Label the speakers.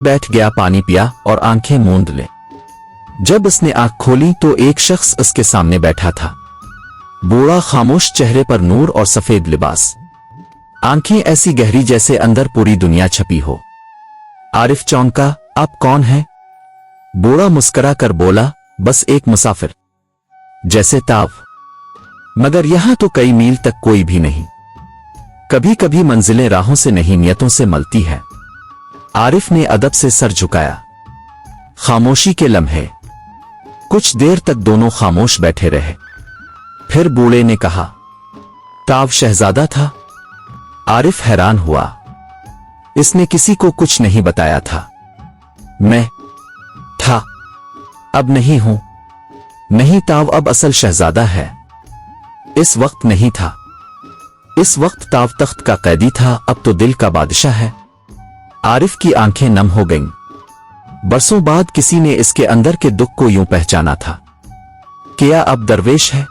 Speaker 1: बैठ गया, पानी पिया और आंखें मूंद ले। जब उसने आंख खोली तो एक शख्स उसके सामने बैठा था। बूढ़ा, खामोश, चेहरे पर नूर और सफेद लिबास, आंखें ऐसी गहरी जैसे अंदर पूरी दुनिया छपी हो। आरिफ चौंका। आप कौन हैं? बूढ़ा मुस्करा कर बोला, बस एक मुसाफिर, जैसे ताव, मगर यहां तो कई मील तक कोई भी नहीं। कभी कभी मंजिलें राहों से नहीं, नियतों से मलती है। आरिफ ने अदब से सर झुकाया। खामोशी के लम्हे। कुछ देर तक दोनों खामोश बैठे रहे। फिर बूढ़े ने कहा, ताव शहजादा था? आरिफ हैरान हुआ। इसने किसी को कुछ नहीं बताया था। मैं था, अब नहीं हूं। नहीं, ताव अब असल शहजादा है। इस वक्त नहीं था। इस वक्त ताव तख्त का कैदी था, अब तो दिल का बादशाह है। आरिफ की आंखें नम हो गईं। बरसों बाद किसी ने इसके अंदर के दुख को यूं पहचाना था। क्या अब दरवेश है?